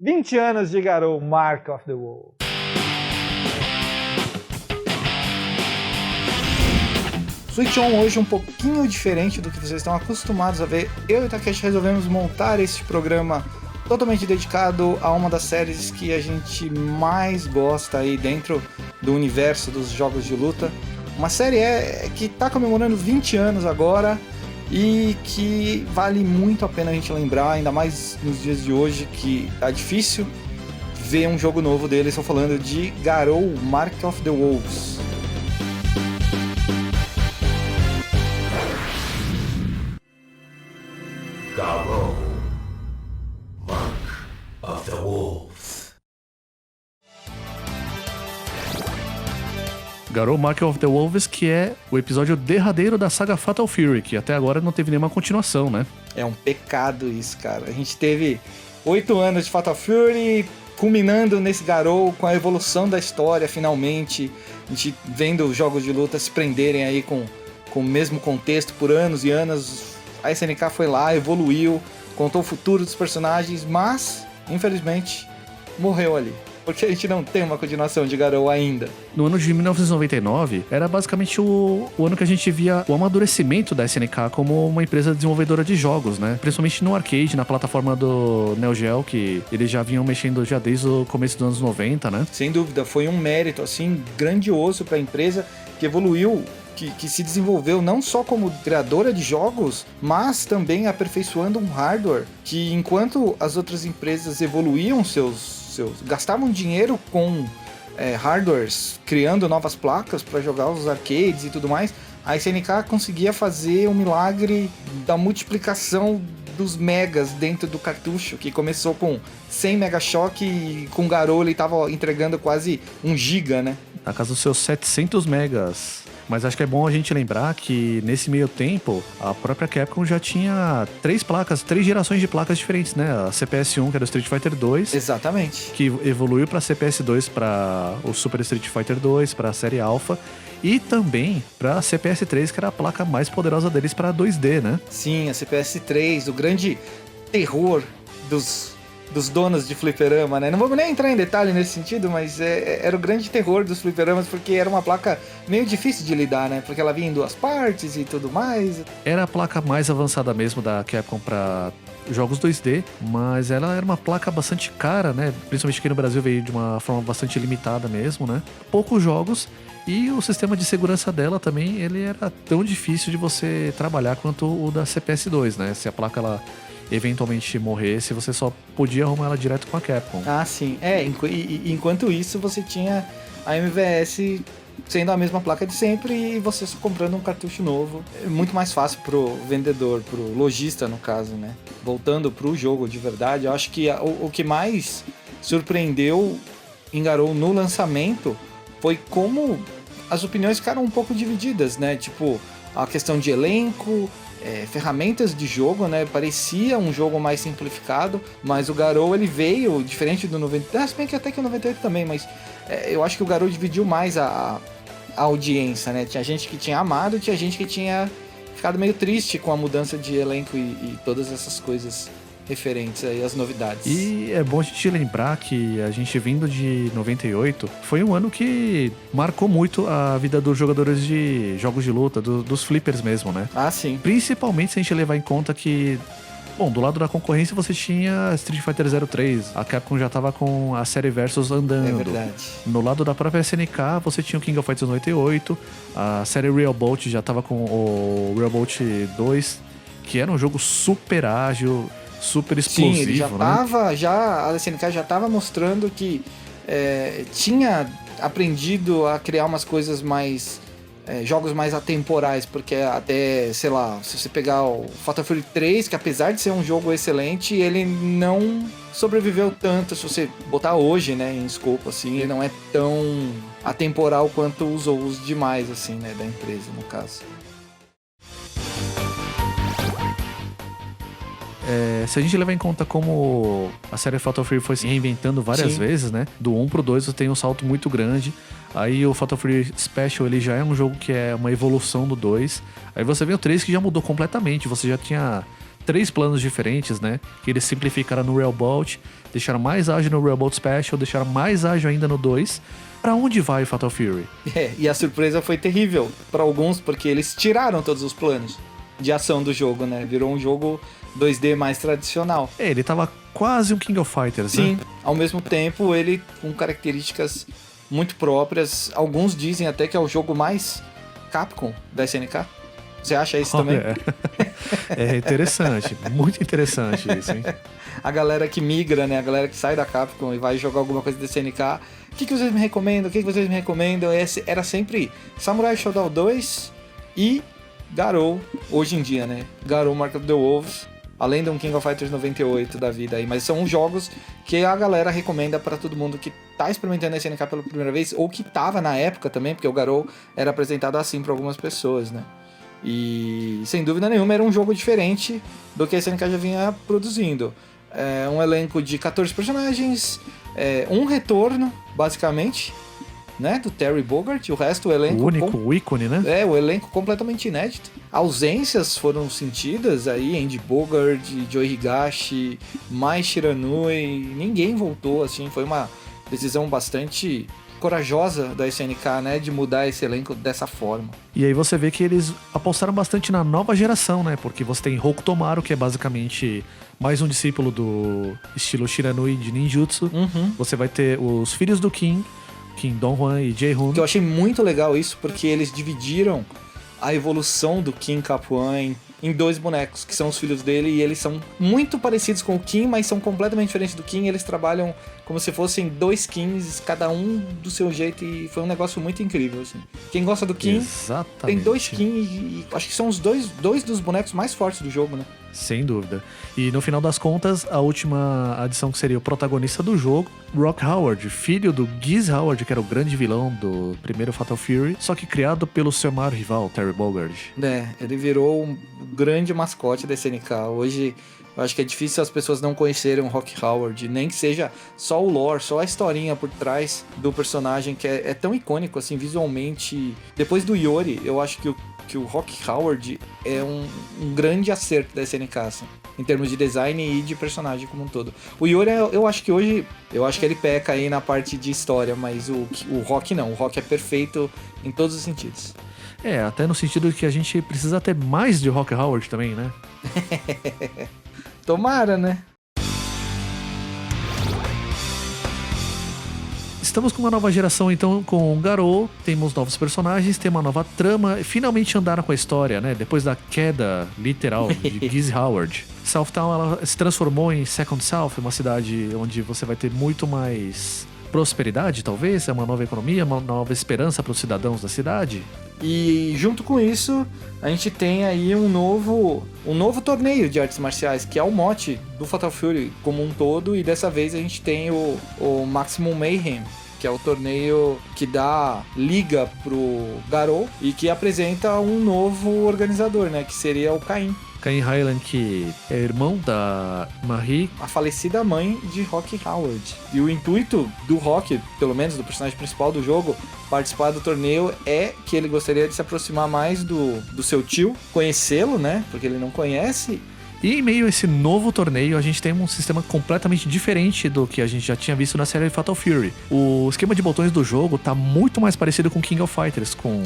20 anos de Garou, Mark of the Wolf. Switch On hoje um pouquinho diferente do que vocês estão acostumados a ver. Eu e o Takeshi resolvemos montar esse programa totalmente dedicado a uma das séries que a gente mais gosta aí dentro do universo dos jogos de luta. Uma série que está comemorando 20 anos agora e que vale muito a pena a gente lembrar, ainda mais nos dias de hoje que tá difícil ver um jogo novo dele. Estou falando de Garou, Mark of the Wolves. Garou, Mark of the Wolves. Garou Mark of the Wolves, que é o episódio derradeiro da saga Fatal Fury, que até agora não teve nenhuma continuação, né? É um pecado isso, cara. A gente teve 8 anos de Fatal Fury, culminando nesse Garou com a evolução da história, finalmente. A gente vendo os jogos de luta se prenderem aí com o mesmo contexto por anos e anos. A SNK foi lá, evoluiu, contou o futuro dos personagens, mas, infelizmente, morreu ali. Porque a gente não tem uma continuação de Garou ainda. No ano de 1999, era basicamente o ano que a gente via o amadurecimento da SNK como uma empresa desenvolvedora de jogos, né? Principalmente no arcade, na plataforma do Neo Geo, que eles já vinham mexendo já desde o começo dos anos 90, né? Sem dúvida, foi um mérito, assim, grandioso para a empresa que evoluiu, que se desenvolveu não só como criadora de jogos, mas também aperfeiçoando um hardware que, enquanto as outras empresas evoluíam gastavam dinheiro com hardwares, criando novas placas para jogar os arcades e tudo mais, a SNK conseguia fazer um milagre da multiplicação dos megas dentro do cartucho, que começou com 100 Megashock e com Garou ele estava entregando quase 1 GB, né? Na casa dos seus 700 megas. Mas acho que é bom a gente lembrar que nesse meio tempo, a própria Capcom já tinha 3 gerações de placas diferentes, né? A CPS-1, que era o Street Fighter 2. Exatamente. Que evoluiu para CPS-2, para o Super Street Fighter 2, para a série Alpha. E também para a CPS-3, que era a placa mais poderosa deles para 2D, né? Sim, a CPS-3, o grande terror dos donos de fliperama, né? Não vamos nem entrar em detalhe nesse sentido, mas era o grande terror dos fliperamas, porque era uma placa meio difícil de lidar, né? Porque ela vinha em 2 partes e tudo mais. Era a placa mais avançada mesmo da Capcom para jogos 2D, mas ela era uma placa bastante cara, né? Principalmente aqui no Brasil veio de uma forma bastante limitada mesmo, né? Poucos jogos. E o sistema de segurança dela também, ele era tão difícil de você trabalhar quanto o da CPS-2, né? Se a placa ela eventualmente morresse, você só podia arrumar ela direto com a Capcom. Ah, sim. Enquanto isso, você tinha a MVS sendo a mesma placa de sempre e você só comprando um cartucho novo. É muito mais fácil pro vendedor, pro lojista, no caso, né? Voltando pro jogo de verdade, eu acho que o que mais surpreendeu em Garou no lançamento foi como as opiniões ficaram um pouco divididas, né? Tipo, a questão de elenco, ferramentas de jogo, né? Parecia um jogo mais simplificado, mas o Garou ele veio diferente do 98, se bem que até que o 98 também, mas eu acho que o Garou dividiu mais a audiência, né? Tinha gente que tinha amado, tinha gente que tinha ficado meio triste com a mudança de elenco e todas essas coisas referentes aí às novidades. E é bom a gente lembrar que a gente vindo de 98 foi um ano que marcou muito a vida dos jogadores de jogos de luta, dos flippers mesmo, né? Ah, sim. Principalmente se a gente levar em conta que, bom, do lado da concorrência você tinha Street Fighter 03, a Capcom já tava com a série Versus andando. É verdade. No lado da própria SNK você tinha o King of Fighters 98, a série Real Bolt já tava com o Real Bolt 2, que era um jogo super ágil, super explosivo. Sim, ele já tava, a SNK já estava mostrando que tinha aprendido a criar umas coisas mais jogos mais atemporais, porque até, sei lá, se você pegar o Fatal Fury 3, que apesar de ser um jogo excelente, ele não sobreviveu tanto, se você botar hoje, né, em escopo, assim, ele não é tão atemporal quanto os demais, assim, né, da empresa, no caso. Se a gente levar em conta como a série Fatal Fury foi se reinventando várias vezes, né? Do 1 pro 2 você tem um salto muito grande. Aí o Fatal Fury Special, ele já é um jogo que é uma evolução do 2. Aí você vem o 3 que já mudou completamente. Você já tinha 3 planos diferentes, né? Que eles simplificaram no Railbolt, deixaram mais ágil no Railbolt Special, deixaram mais ágil ainda no 2. Pra onde vai o Fatal Fury? E a surpresa foi terrível para alguns, porque eles tiraram todos os planos de ação do jogo, né? Virou um jogo 2D mais tradicional. Ele tava quase um King of Fighters, Sim, né? ao mesmo tempo ele com características muito próprias. Alguns dizem até que é o jogo mais Capcom da SNK. Você acha isso também? É interessante, muito interessante isso, hein? A galera que migra, né? A galera que sai da Capcom e vai jogar alguma coisa da SNK. O que vocês me recomendam? O que vocês me recomendam? Era sempre Samurai Shodown 2 e Garou, hoje em dia, né? Garou Mark of the Wolves, além de um King of Fighters 98 da vida aí. Mas são jogos que a galera recomenda pra todo mundo que tá experimentando a SNK pela primeira vez, ou que tava na época também, porque o Garou era apresentado assim pra algumas pessoas, né? E, sem dúvida nenhuma, era um jogo diferente do que a SNK já vinha produzindo. Um elenco de 14 personagens, um retorno, basicamente, né, do Terry Bogard, o resto do elenco... O ícone, né? O elenco completamente inédito. Ausências foram sentidas aí, Andy Bogard, Joe Higashi, Mai Shiranui, ninguém voltou, assim, foi uma decisão bastante corajosa da SNK, né, de mudar esse elenco dessa forma. E aí você vê que eles apostaram bastante na nova geração, né? Porque você tem Hoku Tomaru, que é basicamente mais um discípulo do estilo Shiranui de ninjutsu. Você vai ter os filhos do Kim Dong-hwan e Jae-hoon. Que eu achei muito legal isso, porque eles dividiram a evolução do Kim Kapuan em 2 bonecos, que são os filhos dele, e eles são muito parecidos com o Kim, mas são completamente diferentes do Kim. Eles trabalham como se fossem 2 Kins, cada um do seu jeito, e foi um negócio muito incrível, assim. Quem gosta do Kim, Exatamente. tem 2 Kim, e acho que são os dois dos bonecos mais fortes do jogo, né? Sem dúvida. E no final das contas, a última adição que seria o protagonista do jogo, Rock Howard, filho do Geese Howard, que era o grande vilão do primeiro Fatal Fury, só que criado pelo seu maior rival, Terry Bogard. Ele virou um grande mascote da SNK. Hoje, eu acho que é difícil as pessoas não conhecerem o Rock Howard, nem que seja só o lore, só a historinha por trás do personagem, que é tão icônico, assim, visualmente. Depois do Yori, eu acho que o Rock Howard é um grande acerto da SNK, assim, em termos de design e de personagem como um todo. O Yori, eu acho que ele peca aí na parte de história, mas o Rock não. O Rock é perfeito em todos os sentidos. Até no sentido que a gente precisa ter mais de Rock Howard também, né? Tomara, né? Estamos com uma nova geração, então, com o Garou, temos novos personagens, tem uma nova trama, finalmente andaram com a história, né? Depois da queda literal de Geese Howard. Southtown, ela se transformou em Second South, uma cidade onde você vai ter muito mais prosperidade, talvez, uma nova economia, uma nova esperança para os cidadãos da cidade. E junto com isso, a gente tem aí um novo torneio de artes marciais, que é o mote do Fatal Fury como um todo, e dessa vez a gente tem o Maximum Mayhem, que é o torneio que dá liga pro Garou e que apresenta um novo organizador, né, que seria o Cain. Cain Highland, que é irmão da Marie, a falecida mãe de Rock Howard. E o intuito do Rock, pelo menos do personagem principal do jogo, participar do torneio, é que ele gostaria de se aproximar mais do seu tio, conhecê-lo, né, porque ele não conhece. E em meio a esse novo torneio, a gente tem um sistema completamente diferente do que a gente já tinha visto na série Fatal Fury. O esquema de botões do jogo tá muito mais parecido com King of Fighters, com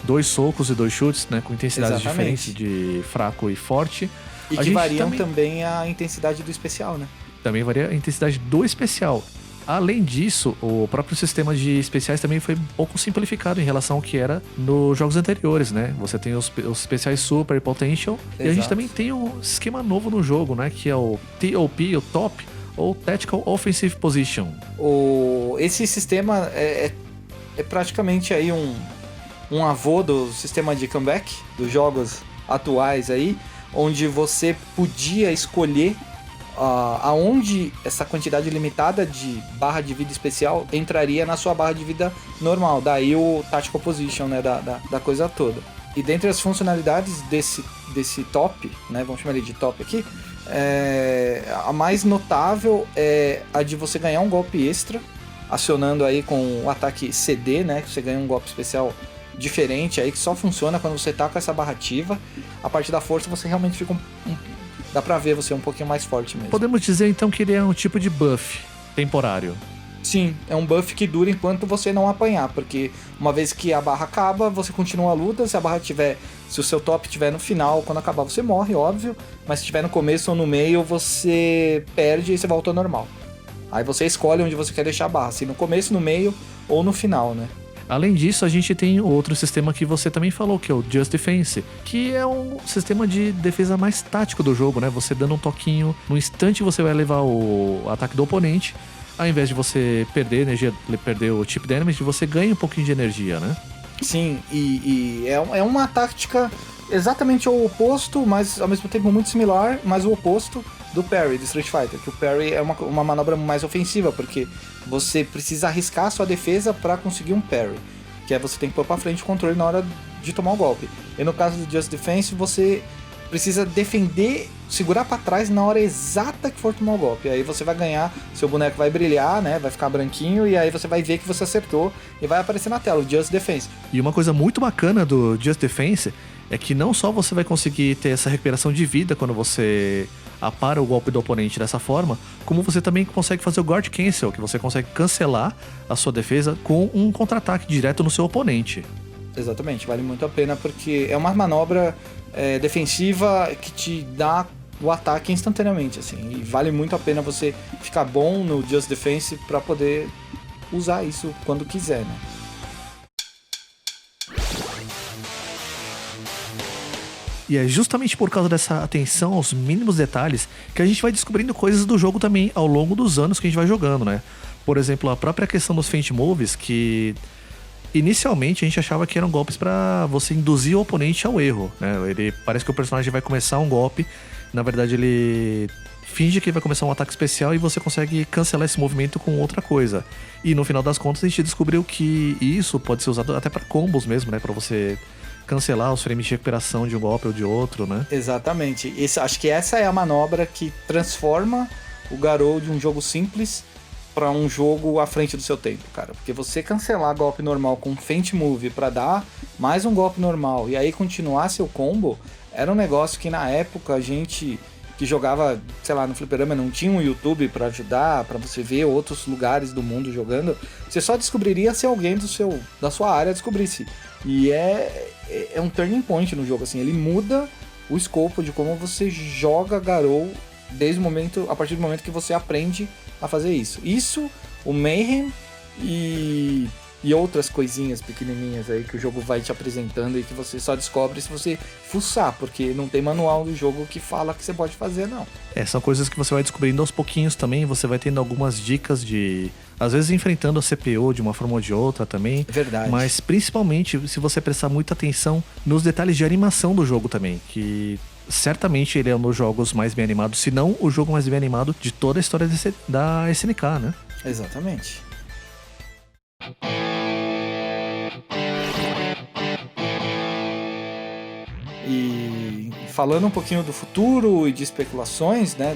2 socos e 2 chutes, né, com intensidades diferentes de fraco e forte. E que variam também a intensidade do especial, né? Também varia a intensidade do especial. Além disso, o próprio sistema de especiais também foi um pouco simplificado em relação ao que era nos jogos anteriores, né? Você tem os especiais Super e Potential. Exato. E a gente também tem um esquema novo no jogo, né? Que é o TOP, o Top, ou Tactical Offensive Position. Esse sistema é praticamente aí um avô do sistema de comeback dos jogos atuais aí, onde você podia escolher aonde essa quantidade limitada de barra de vida especial entraria na sua barra de vida normal. Daí o Tactical Position, né, da coisa toda. E dentre as funcionalidades desse top, né, vamos chamar ele de top aqui, a mais notável é a de você ganhar um golpe extra, acionando aí com o ataque CD, né, que você ganha um golpe especial diferente aí, que só funciona quando você tá com essa barra ativa. A partir da força você realmente fica dá pra ver você um pouquinho mais forte mesmo. Podemos dizer então que ele é um tipo de buff temporário. Sim, é um buff que dura enquanto você não apanhar, porque uma vez que a barra acaba, você continua a luta. Se o seu top estiver no final, quando acabar você morre, óbvio, mas se estiver no começo ou no meio, você perde e você volta ao normal. Aí você escolhe onde você quer deixar a barra, se no começo, no meio ou no final, né? Além disso, a gente tem outro sistema que você também falou, que é o Just Defense, que é um sistema de defesa mais tático do jogo, né? Você dando um toquinho, no instante você vai levar o ataque do oponente, ao invés de você perder energia, perder o chip damage, você ganha um pouquinho de energia, né? Sim, e é uma tática exatamente o oposto, mas ao mesmo tempo muito similar, mas o oposto do parry, do Street Fighter, que o parry é uma manobra mais ofensiva, porque você precisa arriscar a sua defesa para conseguir um parry, que é você tem que pôr pra frente o controle na hora de tomar o golpe. E no caso do Just Defense, você precisa defender, segurar pra trás na hora exata que for tomar o golpe. Aí você vai ganhar, seu boneco vai brilhar, né? Vai ficar branquinho e aí você vai ver que você acertou e vai aparecer na tela, o Just Defense. E uma coisa muito bacana do Just Defense é que não só você vai conseguir ter essa recuperação de vida quando você apara o golpe do oponente dessa forma, como você também consegue fazer o Guard Cancel, que você consegue cancelar a sua defesa com um contra-ataque direto no seu oponente. Exatamente, vale muito a pena porque é uma manobra defensiva que te dá o ataque instantaneamente, assim, e vale muito a pena você ficar bom no Just Defense para poder usar isso quando quiser, né? E é justamente por causa dessa atenção aos mínimos detalhes que a gente vai descobrindo coisas do jogo também ao longo dos anos que a gente vai jogando, né? Por exemplo, a própria questão dos Feint Moves, que inicialmente a gente achava que eram golpes pra você induzir o oponente ao erro, né? Parece que o personagem vai começar um golpe, na verdade ele finge que vai começar um ataque especial e você consegue cancelar esse movimento com outra coisa. E no final das contas a gente descobriu que isso pode ser usado até pra combos mesmo, né? Pra você cancelar os frames de recuperação de um golpe ou de outro, né? Exatamente. Acho que essa é a manobra que transforma o Garou de um jogo simples para um jogo à frente do seu tempo, cara. Porque você cancelar golpe normal com Feint Move para dar mais um golpe normal e aí continuar seu combo, era um negócio que na época a gente que jogava, sei lá, no fliperama não tinha um YouTube para ajudar, para você ver outros lugares do mundo jogando, você só descobriria se alguém da sua área descobrisse. E é um turning point no jogo, assim, ele muda o escopo de como você joga Garou a partir do momento que você aprende a fazer isso. Isso, o Mayhem e outras coisinhas pequenininhas aí que o jogo vai te apresentando e que você só descobre se você fuçar, porque não tem manual do jogo que fala que você pode fazer, não. São coisas que você vai descobrindo aos pouquinhos também, você vai tendo algumas dicas de, às vezes enfrentando a CPU de uma forma ou de outra também. Verdade. Mas principalmente se você prestar muita atenção nos detalhes de animação do jogo também, que certamente ele é um dos jogos mais bem animados, se não o jogo mais bem animado de toda a história da SNK, né? Exatamente. E falando um pouquinho do futuro e de especulações, né,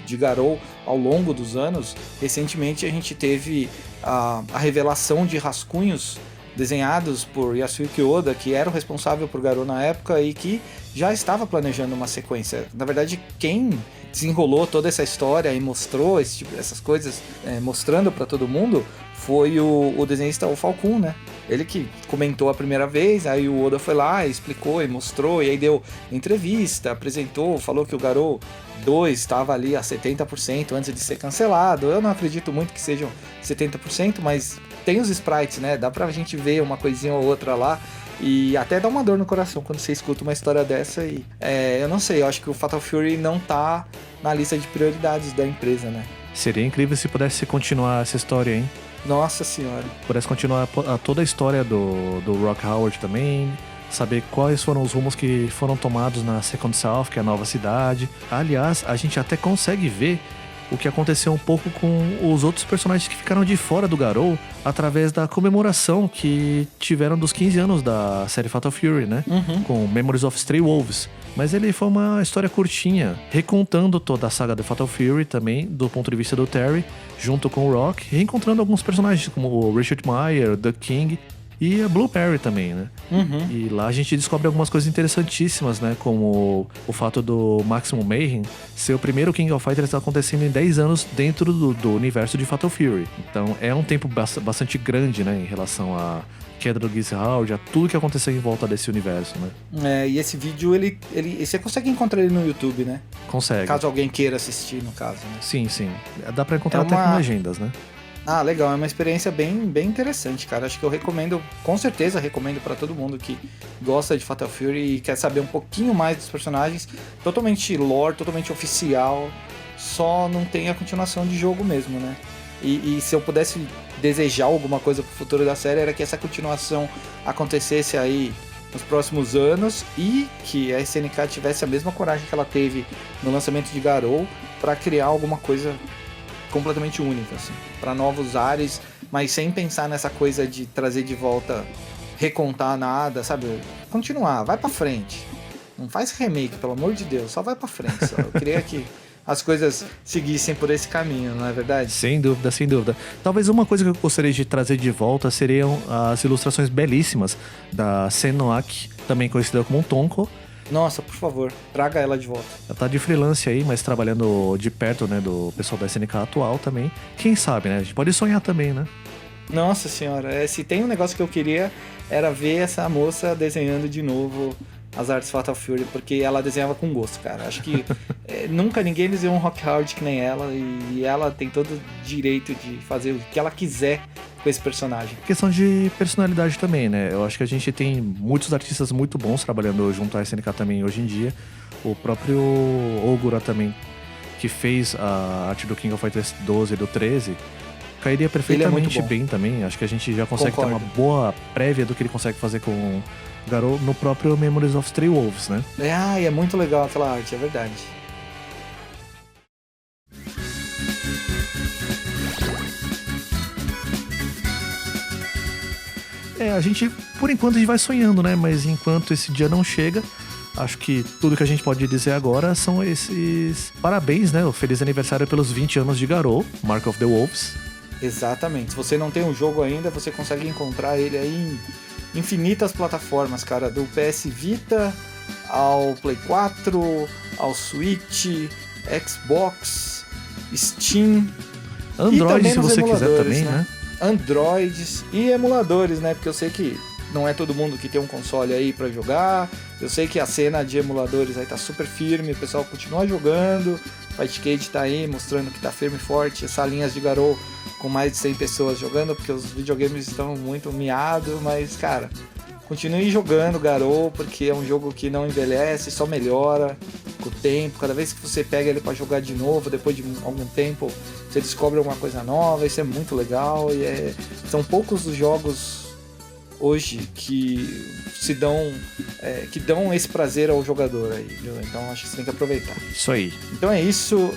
de Garou ao longo dos anos, recentemente a gente teve a revelação de rascunhos desenhados por Yasuki Oda, que era o responsável por Garou na época e que já estava planejando uma sequência. Na verdade, quem desenrolou toda essa história e mostrou essas coisas, mostrando para todo mundo, foi o desenhista o Falcon, né? Ele que comentou a primeira vez, aí o Oda foi lá, explicou e mostrou, e aí deu entrevista, apresentou, falou que o Garou 2 estava ali a 70% antes de ser cancelado. Eu não acredito muito que sejam 70%, mas tem os sprites, né? Dá pra gente ver uma coisinha ou outra lá. E até dá uma dor no coração quando você escuta uma história dessa. E eu não sei, eu acho que o Fatal Fury não tá na lista de prioridades da empresa, né? Seria incrível se pudesse continuar essa história, hein? Nossa senhora. Pudesse continuar toda a história do Rock Howard também, saber quais foram os rumos que foram tomados na Second South, que é a nova cidade. Aliás, a gente até consegue ver o que aconteceu um pouco com os outros personagens que ficaram de fora do Garou através da comemoração que tiveram dos 15 anos da série Fatal Fury, né? Uhum. Com Memories of Stray Wolves. Mas ele foi uma história curtinha, recontando toda a saga do Fatal Fury também, do ponto de vista do Terry, junto com o Rock, reencontrando alguns personagens como o Richard Meyer, The King. e a Blueberry também, né? Uhum. E lá a gente descobre algumas coisas interessantíssimas, né? Como o fato do Maximum Mayhem ser o primeiro King of Fighters acontecendo em 10 anos dentro do universo de Fatal Fury. Então é um tempo bastante grande, né? Em relação à queda do Gizhard, a tudo que aconteceu em volta desse universo, né? E esse vídeo, você consegue encontrar ele no YouTube, né? Consegue. Caso alguém queira assistir, no caso, né? Sim, sim. Dá pra encontrar É até uma- com legendas, né? Ah, legal, é uma experiência bem interessante, cara. Acho que eu recomendo, com certeza recomendo pra todo mundo que gosta de Fatal Fury e quer saber um pouquinho mais dos personagens. Totalmente lore, totalmente oficial, só não tem a continuação de jogo mesmo, né? E se eu pudesse desejar alguma coisa pro futuro da série, era que essa continuação acontecesse aí nos próximos anos e que a SNK tivesse a mesma coragem que ela teve no lançamento de Garou pra criar alguma coisa completamente única, assim, para novos ares, mas sem pensar nessa coisa de trazer de volta, recontar nada, sabe? Continuar, vai pra frente. Não faz remake, pelo amor de Deus, só vai pra frente. Só. Eu queria que as coisas seguissem por esse caminho, não é verdade? Sem dúvida, sem dúvida. Talvez uma coisa que eu gostaria de trazer de volta seriam as ilustrações belíssimas da Senoak, também conhecida como Tonko. Nossa, por favor, traga ela de volta. Ela tá de freelance aí, mas trabalhando de perto, né, do pessoal da SNK atual também. Quem sabe, né? A gente pode sonhar também, né? Nossa senhora, se tem um negócio que eu queria era ver essa moça desenhando de novo as artes Fatal Fury, porque ela desenhava com gosto, cara. Acho que nunca ninguém desenhou um rock hard que nem ela, e ela tem todo o direito de fazer o que ela quiser com esse personagem. Questão de personalidade também, né? Eu acho que a gente tem muitos artistas muito bons trabalhando junto à SNK também hoje em dia. O próprio Ogura também, que fez a arte do King of Fighters 12 e do 13, cairia perfeitamente bom. bem também. Acho que a gente já consegue ter Concordo. uma boa prévia do que ele consegue fazer com Garou no próprio Memories of Stray Wolves, né? E é muito legal aquela arte, é verdade. A gente, por enquanto, a gente vai sonhando, né? Mas enquanto esse dia não chega, acho que tudo que a gente pode dizer agora são esses parabéns, né? O feliz aniversário pelos 20 anos de Garou, Mark of the Wolves. Exatamente. Se você não tem um jogo ainda, você consegue encontrar ele aí em infinitas plataformas, cara. Do PS Vita ao Play 4, ao Switch, Xbox, Steam. Android, também se nos você quiser emuladores, também, né? Androids e emuladores, né? Porque eu sei que não é todo mundo que tem um console aí pra jogar. Eu sei que a cena de emuladores aí tá super firme, o pessoal continua jogando. Fightcade tá aí mostrando que tá firme e forte. Salinhas de Garou com mais de 100 pessoas jogando, porque os videogames estão muito miados, mas, cara, continue jogando Garou, porque é um jogo que não envelhece, só melhora com o tempo. Cada vez que você pega ele pra jogar de novo, depois de algum tempo, você descobre alguma coisa nova. Isso é muito legal e são poucos os jogos hoje que que dão esse prazer ao jogador aí, viu? Então acho que você tem que aproveitar. Isso aí. Então é isso.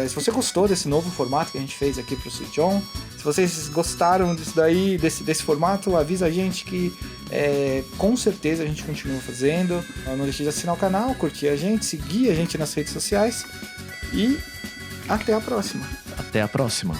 Se você gostou desse novo formato que a gente fez aqui pro Switch On, se vocês gostaram disso daí, desse formato, avisa a gente que com certeza a gente continua fazendo. Não deixe de assinar o canal, curtir a gente, seguir a gente nas redes sociais e até a próxima. Até a próxima.